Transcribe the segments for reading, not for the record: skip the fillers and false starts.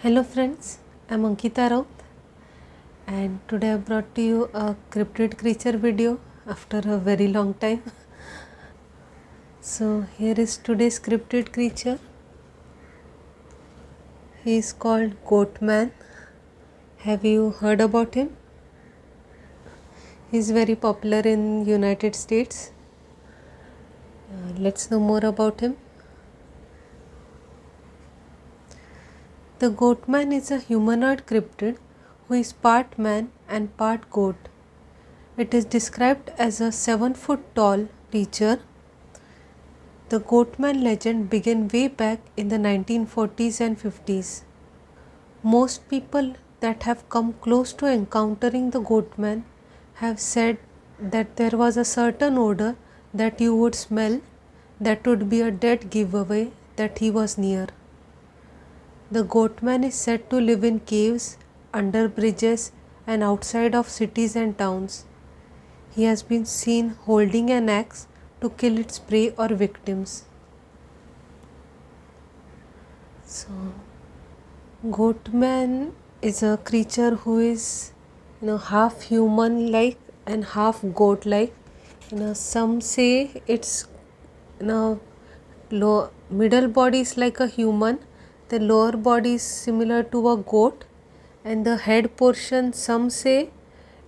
Hello friends, I'm Ankita Raut and today I brought to you a cryptid creature video after a very long time. So here is today's cryptid creature. He is called Goatman. Have you heard about him? He is very popular in United States. Let's know more about him. The Goatman is a humanoid cryptid who is part man and part goat. It is described as a 7-foot tall creature. The Goatman legend began way back in the 1940s and 50s. Most people that have come close to encountering the Goatman have said that there was a certain odor that you would smell that would be a dead giveaway that he was near. The Goatman is said to live in caves, under bridges, and outside of cities and towns. He has been seen holding an axe to kill its prey or victims. So, Goatman is a creature who is half human like and half goat like. Some say its middle body is like a human, the lower body is similar to a goat, and the head portion some say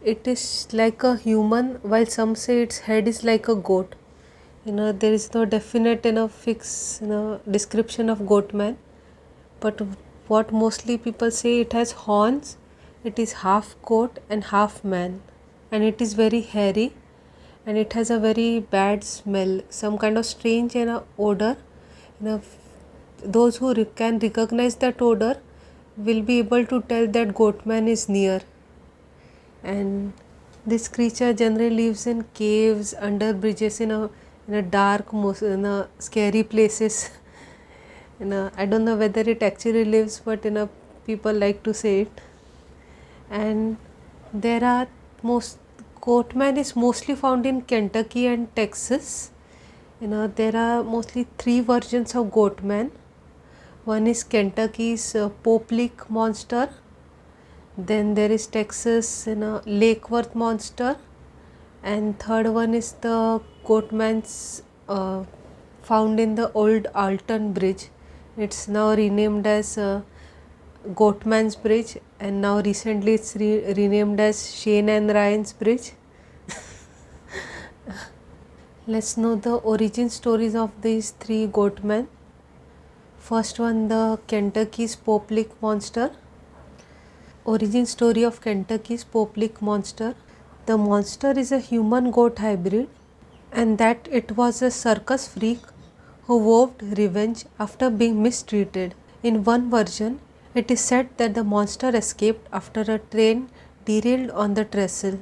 it is like a human while some say its head is like a goat. There is no definite fixed description of Goatman, but what mostly people say, it has horns, it is half goat and half man, and it is very hairy, and it has a very bad smell, some kind of strange odor. Those who can recognize that odor will be able to tell that Goatman is near. And this creature generally lives in caves, under bridges, in a dark, scary places. I don't know whether it actually lives, but people like to say it. And there are Goatman is mostly found in Kentucky and Texas. There are mostly 3 versions of Goatman. One is Kentucky's Pope Lake monster. Then there is Texas Lake Worth monster, and third one is the Goatman's found in the old Alton Bridge. It's now renamed as Goatman's Bridge, and now recently it's renamed as Shane and Ryan's Bridge. Let's know the origin stories of these 3 Goatmen. First one, the Kentucky's Pope Lake monster. Origin story of Kentucky's Pope Lake monster. The monster is a human goat hybrid, and that it was a circus freak who vowed revenge after being mistreated. In one version, it is said that the monster escaped after a train derailed on the trestle.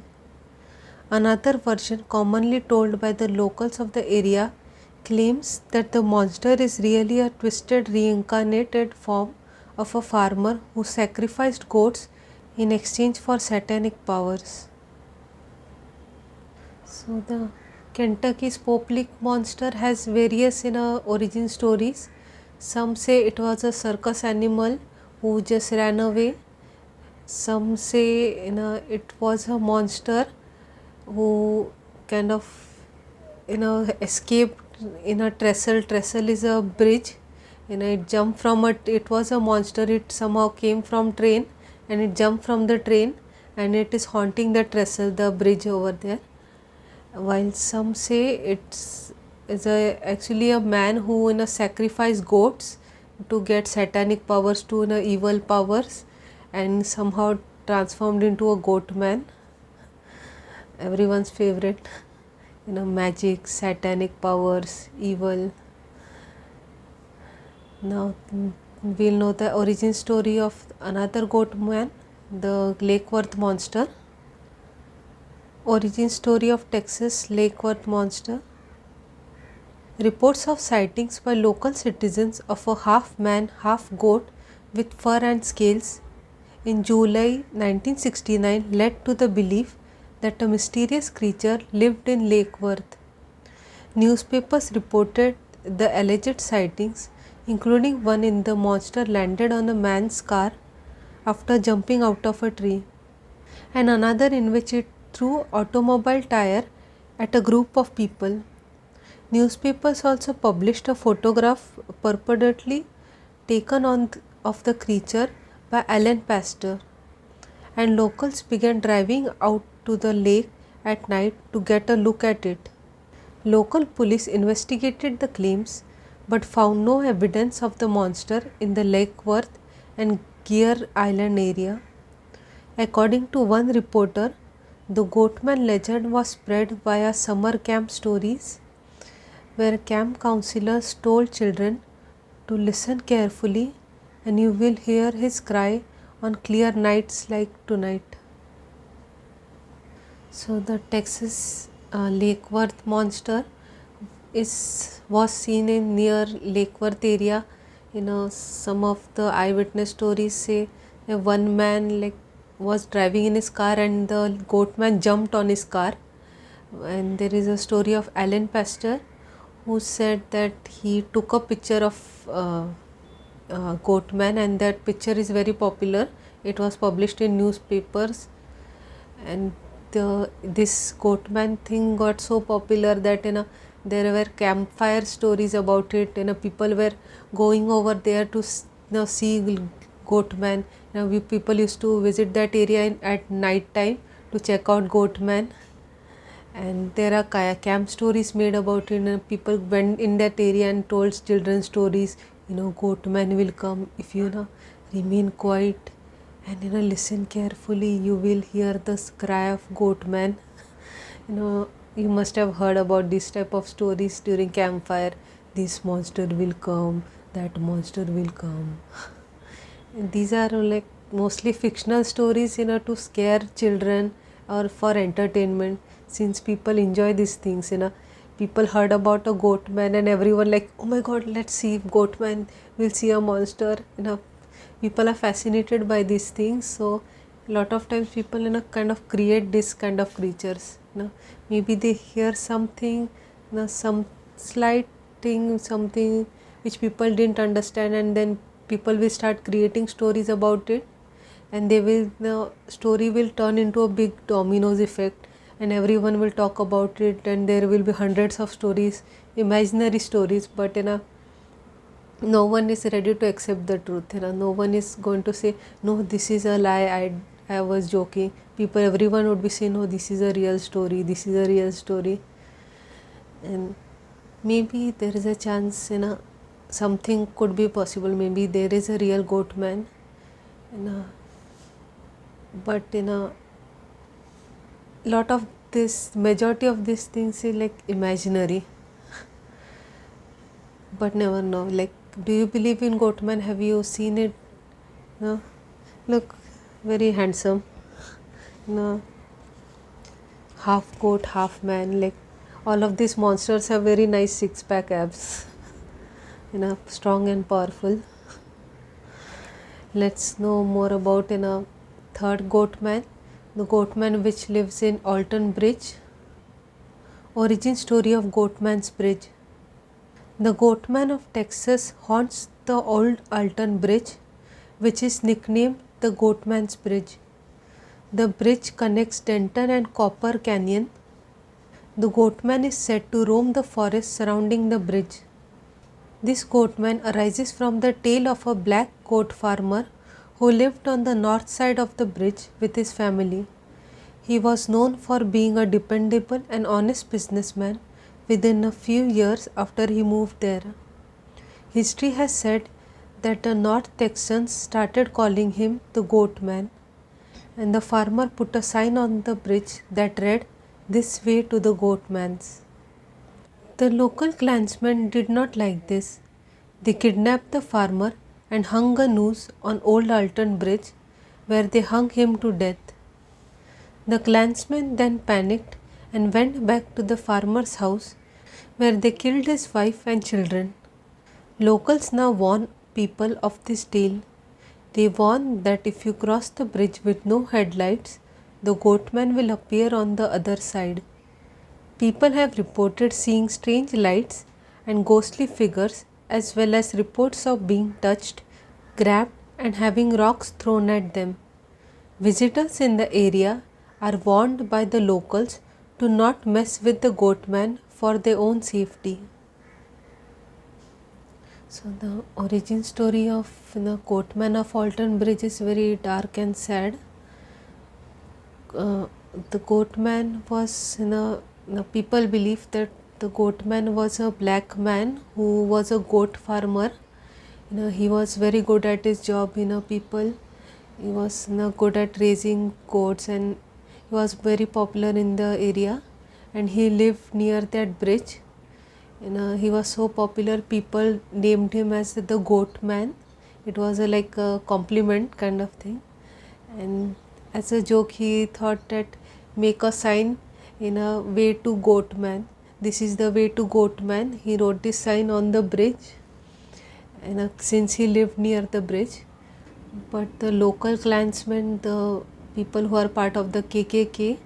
Another version, commonly told by the locals of the area, claims that the monster is really a twisted reincarnated form of a farmer who sacrificed goats in exchange for satanic powers. So the Kentucky's Pope Lake monster has various origin stories. Some say it was a circus animal who just ran away. Some say it was a monster who kind of escaped in a trestle. Trestle is a bridge. It jumped from it was a monster. It somehow came from train and it jumped from the train, and it is haunting the trestle, the bridge over there. While some say it's actually a man who sacrificed goats to get satanic powers, to evil powers, and somehow transformed into a goat man. Everyone's favorite, magic, satanic powers, evil. Now we'll know the origin story of another goat man, the Lake Worth monster. Origin story of Texas Lake Worth monster. Reports of sightings by local citizens of a half man, half goat with fur and scales in July 1969 led to the belief that a mysterious creature lived in Lake Worth. Newspapers reported the alleged sightings, including one in the monster landed on a man's car after jumping out of a tree, and another in which it threw automobile tire at a group of people. Newspapers also published a photograph purportedly taken of the creature by Alan Pastor, and locals began driving out to the lake at night to get a look at it. Local police investigated the claims but found no evidence of the monster in the Lake Worth and Gear Island area. According to one reporter, the Goatman legend was spread via summer camp stories, where camp counselors told children to listen carefully and you will hear his cry on clear nights like tonight. So the Texas Lake Worth monster was seen in near Lake Worth area. Some of the eyewitness stories say that one man was driving in his car and the Goatman jumped on his car. And there is a story of Alan Pastor who said that he took a picture of Goatman, and that picture is very popular. It was published in newspapers, and this Goatman thing got so popular that there were campfire stories about it. People were going over there to see Goatman. People used to visit that area at night time to check out Goatman, and there are camp stories made about it. People went in that area and told children stories. Goatman will come if you remain quiet and listen carefully. You will hear the cry of Goatman. You must have heard about this type of stories during campfire. This monster will come, that monster will come. And these are mostly fictional stories to scare children or for entertainment, since people enjoy these things. People heard about a Goatman and everyone oh my god, let's see Goatman, we'll see a monster. People are fascinated by these things, so a lot of times people kind of create this kind of creatures. Maybe they hear something, some slight thing, something which people didn't understand, and then people will start creating stories about it, and the story will turn into a big dominoes effect, and everyone will talk about it, and there will be hundreds of stories, imaginary stories, but no one is ready to accept the truth. No one is going to say, no, this is a lie, I was joking. Everyone would be saying, no, this is a real story, this is a real story. And maybe there is a chance something could be possible. Maybe there is a real Goatman, but lot of this, majority of these things is imaginary, but never know. Do you believe in Goatman? Have you seen it? No? Look, very handsome, half goat, half man. All of these monsters have very nice six-pack abs, strong and powerful. Let's know more about third Goatman, the Goatman which lives in Alton Bridge. Origin story of Goatman's Bridge. The Goatman of Texas haunts the old Alton Bridge, which is nicknamed the Goatman's Bridge. The bridge connects Denton and Copper Canyon. The Goatman is said to roam the forest surrounding the bridge. This Goatman arises from the tale of a black goat farmer who lived on the north side of the bridge with his family. He was known for being a dependable and honest businessman within a few years after he moved there. History has said that the North Texans started calling him the Goatman, and the farmer put a sign on the bridge that read, "This way to the Goatman's." The local clansmen did not like this. They kidnapped the farmer and hung a noose on Old Alton Bridge, where they hung him to death. The clansmen then panicked and went back to the farmer's house, where they killed his wife and children. Locals now warn people of this tale. They warn that if you cross the bridge with no headlights, the Goatman will appear on the other side. People have reported seeing strange lights and ghostly figures, as well as reports of being touched, grabbed, and having rocks thrown at them. Visitors in the area are warned by the locals to not mess with the Goatman for their own safety. So the origin story of the Goatman of Alton Bridge is very dark and sad. The Goatman was, people believe that the Goatman was a black man who was a goat farmer. He was very good at his job. He was good at raising goats, and he was very popular in the area. And he lived near that bridge. He was so popular, people named him as the Goatman. It was like a compliment kind of thing. And as a joke, he thought that make a sign in a way to Goatman. This is the way to Goatman. He wrote this sign on the bridge, and since he lived near the bridge. But the local clansmen, the people who are part of the KKK,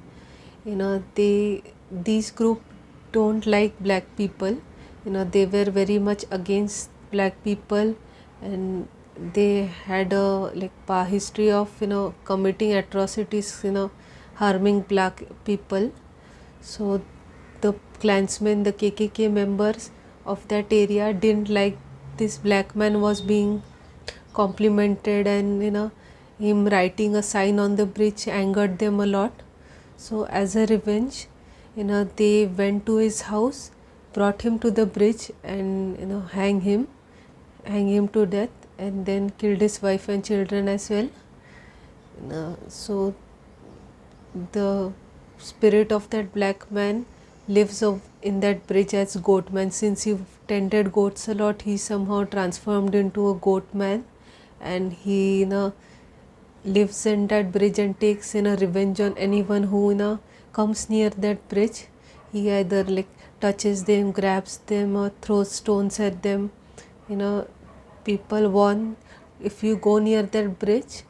these group don't like black people. They were very much against black people, and they had a history of committing atrocities, harming black people. So the clansmen, the KKK members of that area didn't like this black man was being complimented, and him writing a sign on the bridge angered them a lot. So as a revenge, they went to his house, brought him to the bridge, and hang him to death, and then killed his wife and children as well. So the spirit of that black man lives in that bridge as Goatman. Since he tended goats a lot, he somehow transformed into a goatman, and he lives in that bridge and takes revenge on anyone who comes near that bridge. He either touches them, grabs them, or throws stones at them. People warn, if you go near that bridge,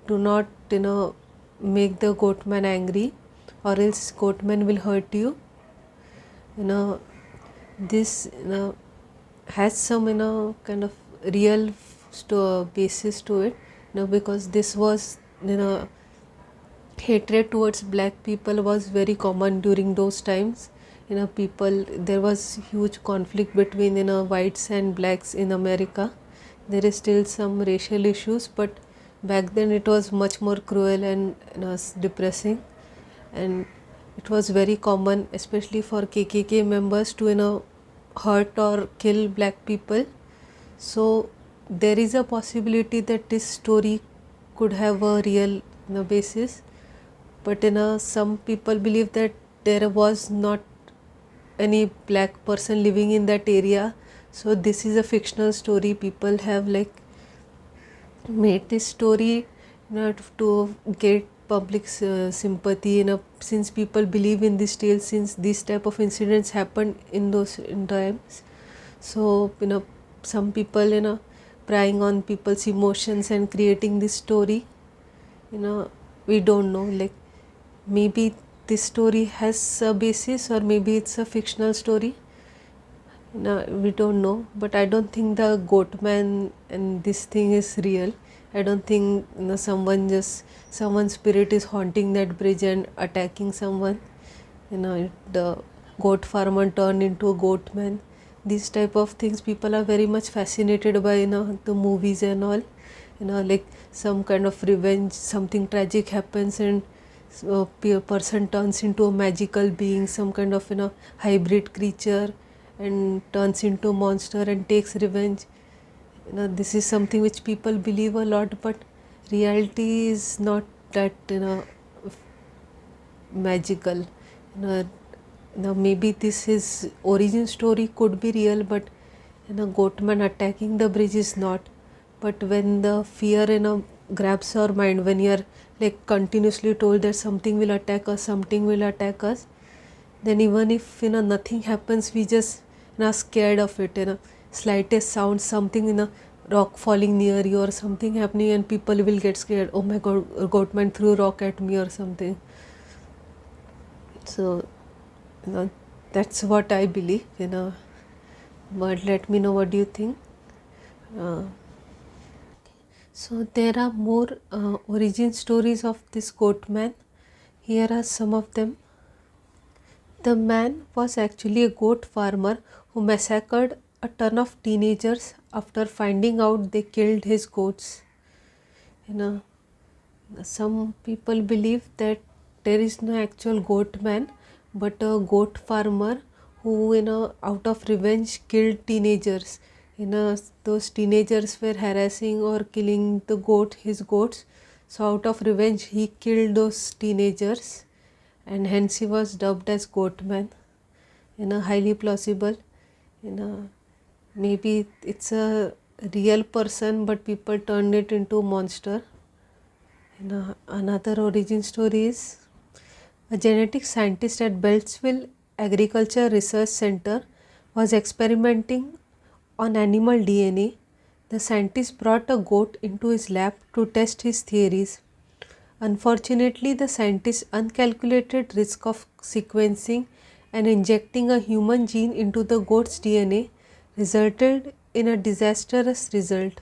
do not make the Goatman angry, or else Goatman will hurt you. This has some kind of real basis to it, because this was hatred towards black people was very common during those times. There was huge conflict between whites and blacks in America. There is still some racial issues, but back then it was much more cruel and depressing, and it was very common, especially for KKK members, to hurt or kill black people. So there is a possibility that this story could have a real basis, but some people believe that there was not any black person living in that area. So this is a fictional story. People have made this story to get public sympathy, since people believe in this tale, since these type of incidents happened in those times. So some people prying on people's emotions and creating this story. We don't know, maybe this story has a basis, or maybe it's a fictional story. We don't know, but I don't think the Goatman and this thing is real. I don't think someone's spirit is haunting that bridge and attacking someone. The goat farmer turned into a goatman. These type of things people are very much fascinated by, the movies and all. Some kind of revenge, something tragic happens, and a person turns into a magical being, some kind of hybrid creature, and turns into a monster and takes revenge. This is something which people believe a lot, but reality is not that magical. Maybe this his origin story could be real, but Goatman attacking the bridge is not. But when the fear grabs our mind, when you are continuously told that something will attack us, then even if nothing happens, we just scared of it. Slightest sound, something rock falling near you or something happening, and people will get scared. Oh my god, Goatman threw rock at me or something. So that's what I believe. But let me know what do you think. So there are more origin stories of this Goatman. Here are some of them. The man was actually a goat farmer who massacred a ton of teenagers after finding out they killed his goats. You know, some people believe that there is no actual goat man, but a goat farmer who, out of revenge killed teenagers. Those teenagers were harassing or killing his goats. So out of revenge, he killed those teenagers, and hence he was dubbed as Goatman. Highly plausible. Maybe it's a real person, but people turned it into a monster. Another origin story is a genetic scientist at Beltsville Agriculture Research Center was experimenting on animal DNA. The scientist brought a goat into his lab to test his theories. Unfortunately, the scientist's uncalculated risk of sequencing and injecting a human gene into the goat's DNA resulted in a disastrous result.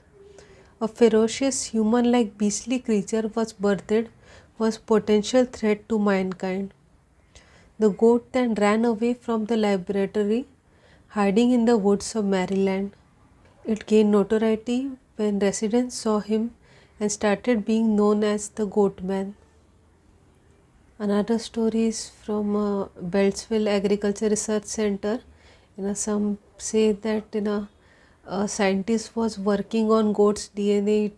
A ferocious human-like beastly creature was birthed, was potential threat to mankind. The goat then ran away from the laboratory, hiding in the woods of Maryland. It gained notoriety when residents saw him and started being known as the Goatman. Another story is from Beltsville Agriculture Research Center. Some say that a scientist was working on goat's DNA.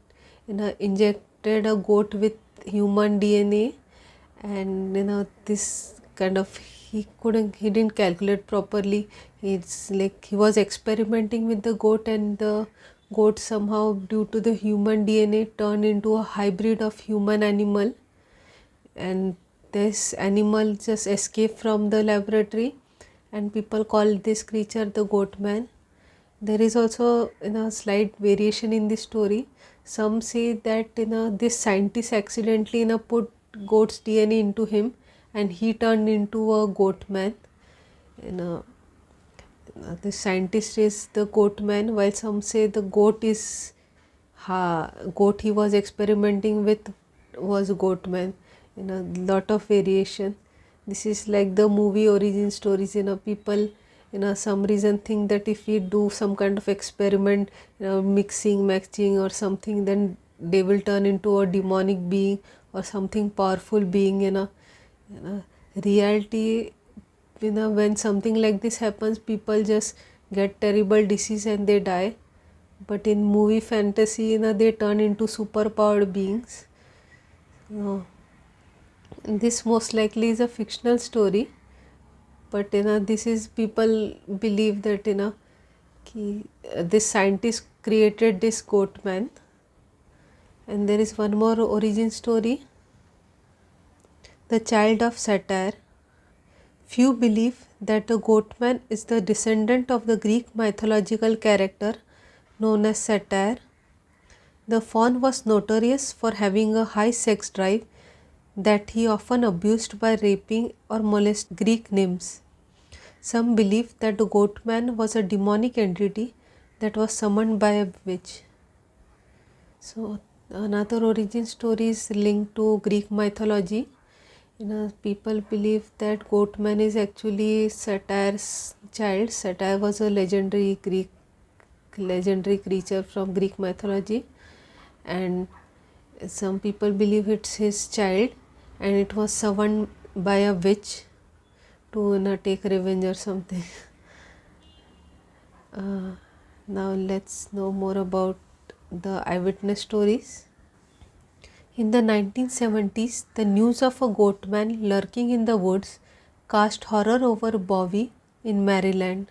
Injected a goat with human DNA, and this kind of he didn't calculate properly. It's like he was experimenting with the goat, and the goat somehow, due to the human DNA, turned into a hybrid of human animal, and this animal just escaped from the laboratory, and people call this creature the Goatman. There is also slight variation in this story. Some say that this scientist accidentally put goat's DNA into him, and he turned into a Goatman. The scientist is the Goatman, while some say the goat goat he was experimenting with was Goatman. Lot of variation. This is like the movie origin stories. People some reason think that if we do some kind of experiment, mixing, matching or something, then they will turn into a demonic being or something powerful being. Reality, when something like this happens, people just get terrible disease and they die. But in movie fantasy, they turn into super powered beings. This most likely is a fictional story, but this is, people believe that this scientist created this Goatman. And there is one more origin story, the child of satire. Few believe that the Goatman is the descendant of the Greek mythological character known as Satyr. The faun was notorious for having a high sex drive that he often abused by raping or molesting Greek nymphs. Some believe that the Goatman was a demonic entity that was summoned by a witch. So another origin story is linked to Greek mythology. People believe that Goatman is actually Satyr's child. Satyr was a legendary creature from Greek mythology, and some people believe it's his child, and it was summoned by a witch to take revenge or something. Now let's know more about the eyewitness stories. In the 1970s, the news of a Goatman lurking in the woods cast horror over Bowie in Maryland.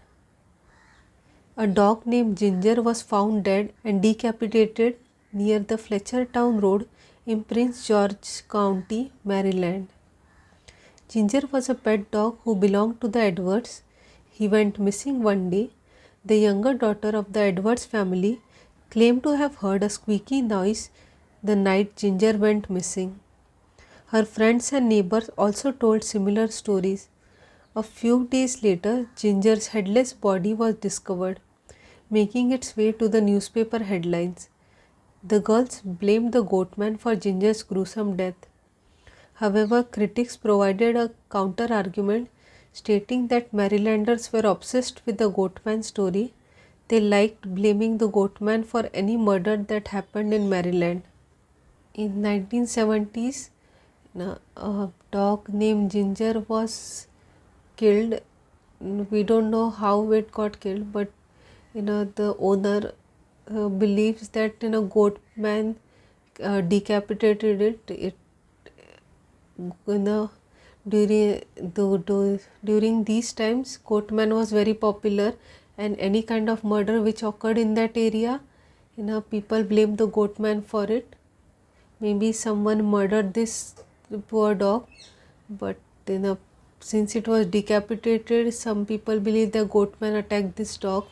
A dog named Ginger was found dead and decapitated near the Fletchertown Road in Prince George's County, Maryland. Ginger was a pet dog who belonged to the Edwards. He went missing one day. The younger daughter of the Edwards family claimed to have heard a squeaky noise the night Ginger went missing. Her friends and neighbors also told similar stories. A few days later, Ginger's headless body was discovered, making its way to the newspaper headlines. The girls blamed the Goatman for Ginger's gruesome death. However, critics provided a counter argument stating that Marylanders were obsessed with the Goatman story. They liked blaming the Goatman for any murder that happened in Maryland. In 1970s, a dog named Ginger was killed. We don't know how it got killed, but the owner believes that Goatman decapitated it. During during these times, Goatman was very popular, and any kind of murder which occurred in that area, people blame the Goatman for it. Maybe someone murdered this poor dog, but since it was decapitated, some people believe the Goatman attacked this dog.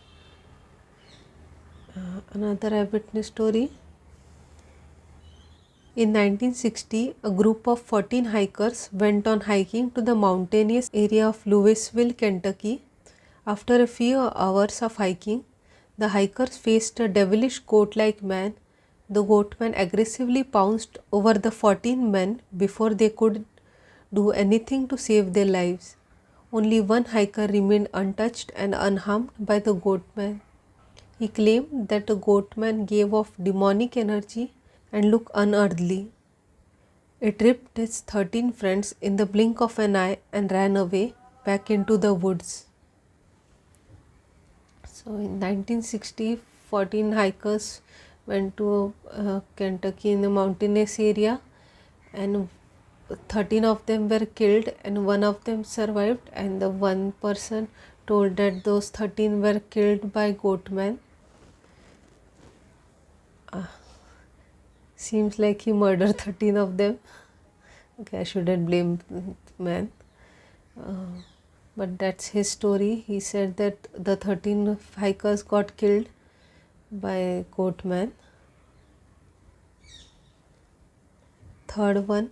Another eyewitness story. In 1960, a group of 14 hikers went on hiking to the mountainous area of Louisville, Kentucky. After a few hours of hiking, the hikers faced a devilish goat-like man. The Goatman aggressively pounced over the 14 men before they could do anything to save their lives. Only one hiker remained untouched and unharmed by the Goatman. He claimed that the Goatman gave off demonic energy and looked unearthly. It ripped his 13 friends in the blink of an eye and ran away back into the woods. So in 1960, 14 hikers went to Kentucky in the mountainous area, and 13 of them were killed and one of them survived, and the one person told that those 13 were killed by Goatman. Seems like he murdered 13 of them. Okay, I shouldn't blame man. But that's his story. He said that the 13 hikers got killed by Goatman. Third one.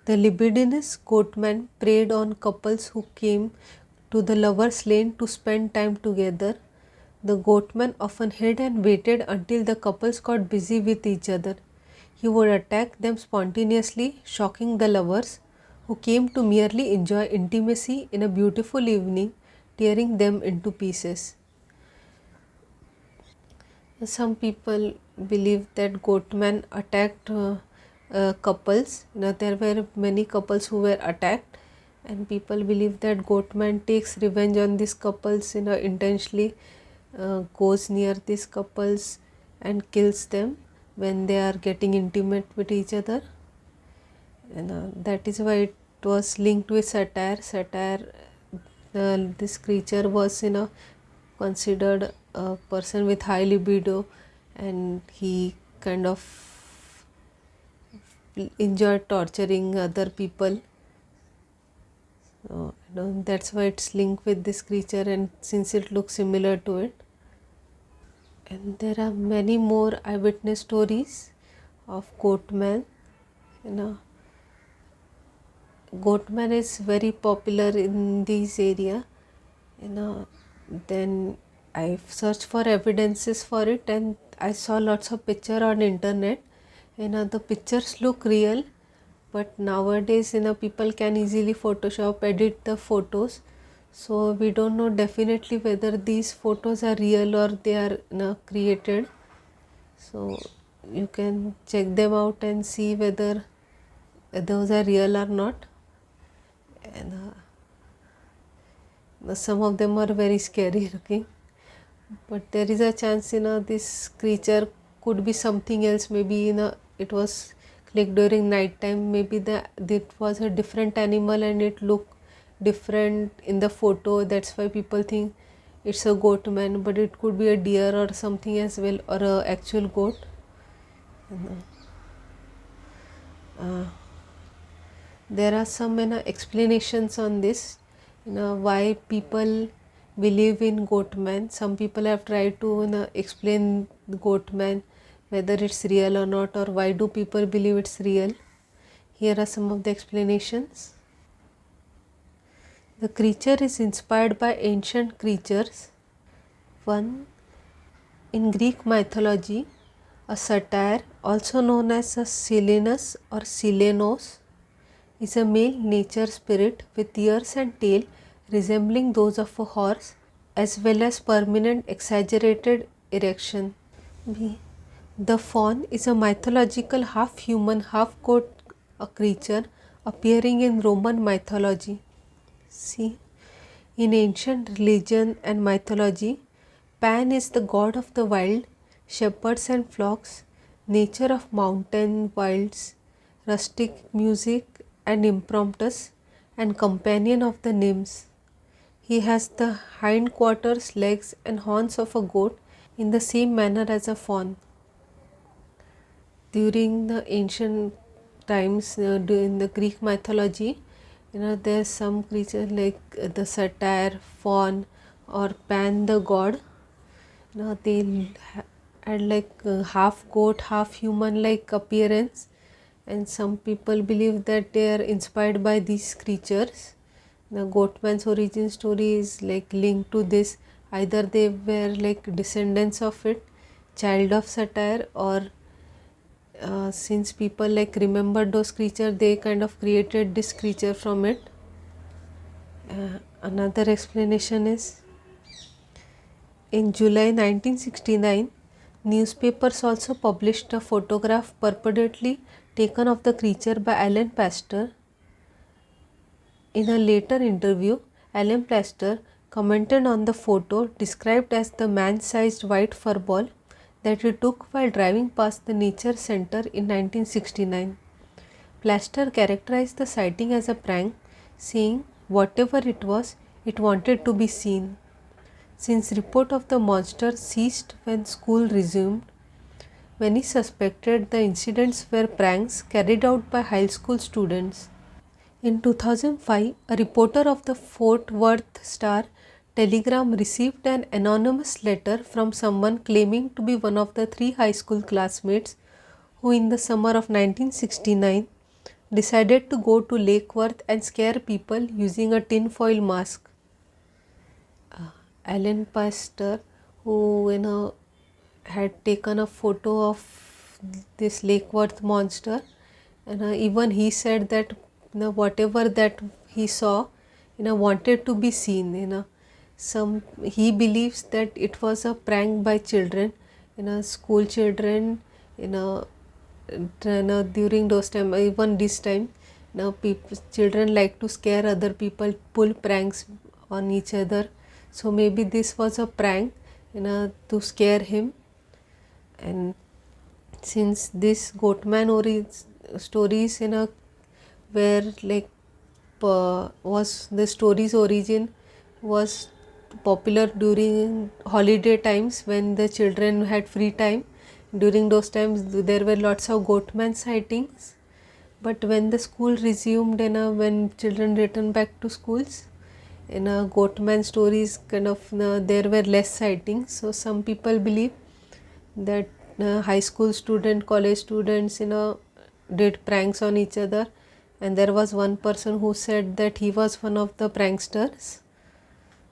The libidinous Goatman preyed on couples who came to the lovers' lane to spend time together. The Goatman often hid and waited until the couples got busy with each other. He would attack them spontaneously, shocking the lovers, who came to merely enjoy intimacy in a beautiful evening, tearing them into pieces. Some people believe that Goatman attacked couples. There were many couples who were attacked, and people believe that Goatman takes revenge on these couples, intentionally goes near these couples and kills them when they are getting intimate with each other. And that is why it was linked with satire. This creature was considered a person with high libido, and he kind of enjoyed torturing other people. So that's why it's linked with this creature, and since it looks similar to it. And there are many more eyewitness stories of Goatman. Goatman is very popular in this area. Then I searched for evidences for it, and I saw lots of pictures on internet. The pictures look real, but nowadays people can easily Photoshop edit the photos. So we don't know definitely whether these photos are real or they are created. So you can check them out and see whether those are real or not. And some of them are very scary looking, but there is a chance this creature could be something else. Maybe it was clicked during night time. Maybe it was a different animal and it looked different in the photo. That's why people think it's a Goatman, but it could be a deer or something as well, or a actual goat. There are some explanations on this, why people believe in Goatman. Some people have tried to explain Goatman, whether it's real or not, or why do people believe it's real. Here are some of the explanations. The creature is inspired by ancient creatures. One, in Greek mythology, A satyr, also known as a Silenus or Silenos, is a male nature spirit with ears and tail resembling those of a horse, as well as permanent exaggerated erection. B. The faun is a mythological half human, half goat creature appearing in Roman mythology. C. In ancient religion and mythology, Pan is the god of the wild, shepherds and flocks, nature of mountain wilds, rustic music and impromptus, and companion of the nymphs. He has the hindquarters, legs, and horns of a goat in the same manner as a fawn. During the ancient times, in the Greek mythology, there's some creature like the satyr, fawn, or Pan the god. They had like half goat, half human like appearance, and some people believe that they are inspired by these creatures. The Goatman's origin story is like linked to this. Either they were like descendants of it, child of satyr, or since people like remembered those creatures, they kind of created this creature from it. Another explanation is in July 1969, newspapers also published a photograph purportedly taken of the creature by Alan Pastor. In a later interview, Alan Pastor commented on the photo described as the man-sized white fur ball that he took while driving past the nature center in 1969. Plaster characterized the sighting as a prank, saying whatever it was, it wanted to be seen. Since report of the monster ceased when school resumed, many suspected the incidents were pranks carried out by high school students. In 2005, a reporter of the Fort Worth Star Telegram received an anonymous letter from someone claiming to be one of the three high school classmates who, in the summer of 1969, decided to go to Lake Worth and scare people using a tinfoil mask. Alan Pastor, who had taken a photo of this Lake Worth monster, and even he said that whatever that he saw, wanted to be seen. Some he believes that it was a prank by children, school children, during those time, even this time, children like to scare other people, pull pranks on each other. So maybe this was a prank, to scare him. And since this Goatman stories, where like was the story's origin was popular during holiday times when the children had free time. During those times there were lots of Goatman sightings, but when the school resumed and when children returned back to schools, in a Goatman stories kind of there were less sightings. So some people believe that high school student, college students did pranks on each other, and there was one person who said that he was one of the pranksters.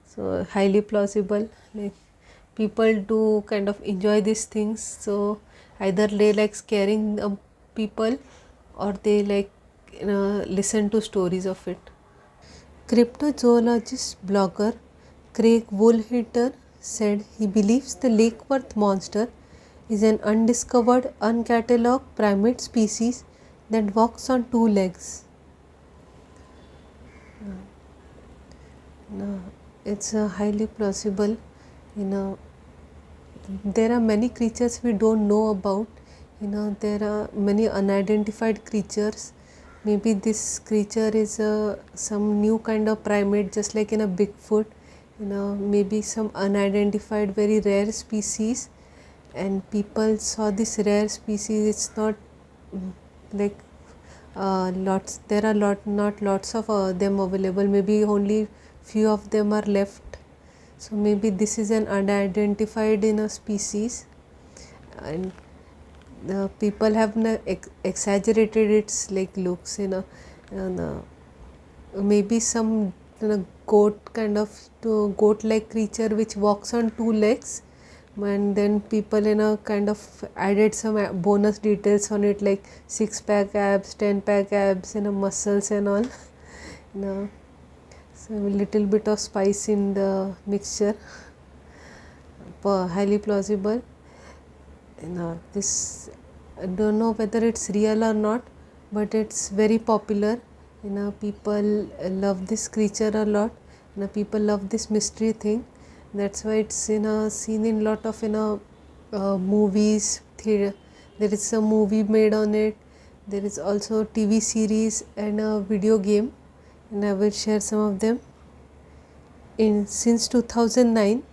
So highly plausible, like people do kind of enjoy these things. So either they like scaring people, or they like listen to stories of it. Cryptozoologist blogger Craig Woolhitter said he believes the Lake Worth monster is an undiscovered, uncatalogued primate species that walks on two legs. No, it's highly plausible. There are many creatures we don't know about. There are many unidentified creatures. Maybe this creature is some new kind of primate, just like in a Bigfoot. Maybe some unidentified, very rare species, and people saw this rare species. It's not like lots. There are not lots of them available. Maybe only few of them are left. So maybe this is an unidentified species, and the people have exaggerated its like looks. And maybe some goat kind of goat like creature which walks on two legs, and then people kind of added some bonus details on it, like 6-pack abs, 10-pack abs, muscles and all. So a little bit of spice in the mixture, highly plausible. This, I don't know whether it's real or not, but it's very popular. People love this creature a lot. People love this mystery thing. That's why it's seen in lot of movies. There is a movie made on it. There is also TV series and a video game, and I will share some of them. Since 2009,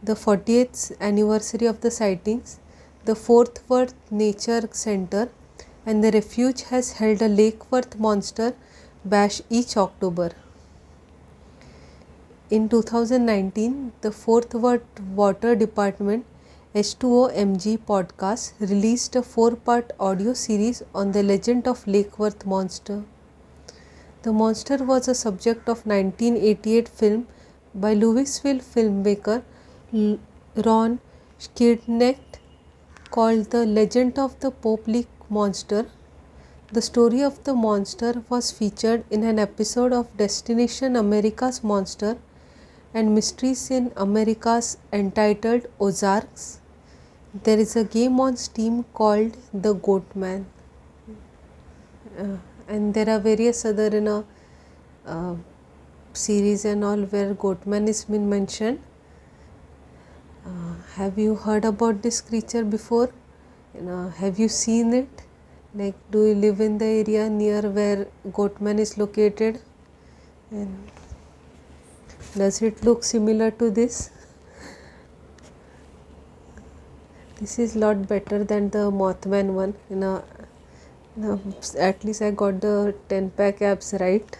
the 40th anniversary of the sightings, the Fort Worth Nature Center and the refuge has held a Lake Worth Monster Bash each October. In 2019, the Fort Worth Water Department H2OMG podcast released a 4-part audio series on the legend of Lake Worth Monster. The monster was a subject of 1988 film by Louisville filmmaker Ron Skidnecht called The Legend of the Pope Lake Monster. The story of the monster was featured in an episode of Destination America's Monster and Mysteries in Americas entitled Ozarks. There is a game on Steam called The Goatman. And there are various other series and all where Goatman is been mentioned. Have you heard about this creature before? Have you seen it? Like, do you live in the area near where Goatman is located? And does it look similar to this? This is lot better than the Mothman one. At least I got the 10-pack abs right.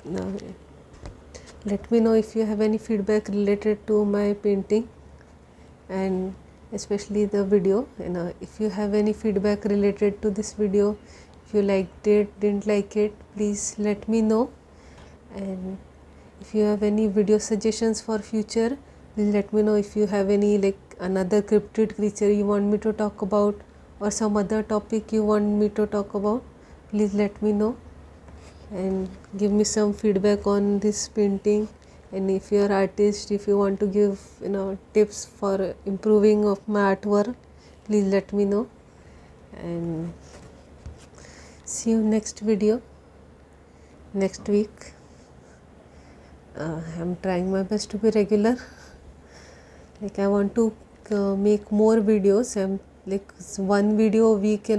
Now, let me know if you have any feedback related to my painting and especially the video. If you have any feedback related to this video, if you liked it, didn't like it, please let me know. And if you have any video suggestions for future, please let me know. If you have any like another cryptid creature you want me to talk about or some other topic you want me to talk about, please let me know and give me some feedback on this painting. And if you are artist, if you want to give tips for improving of my artwork, please let me know. And see you next video next week. I'm trying my best to be regular. Like, I want to make more videos. I'm like one video a week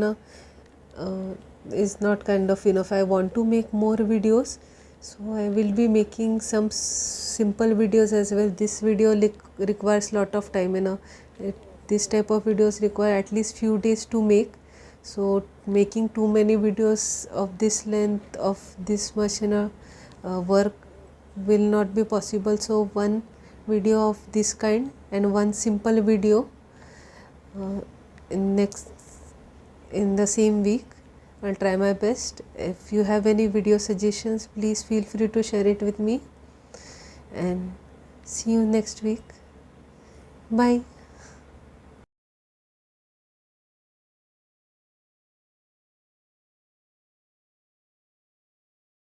is not kind of enough. I want to make more videos, so I will be making some simple videos as well. This video requires lot of time. This type of videos require at least few days to make, so making too many videos of this length, of this much work will not be possible. So one video of this kind and one simple video in the same week. I'll try my best. If you have any video suggestions, please feel free to share it with me, and see you next week. Bye.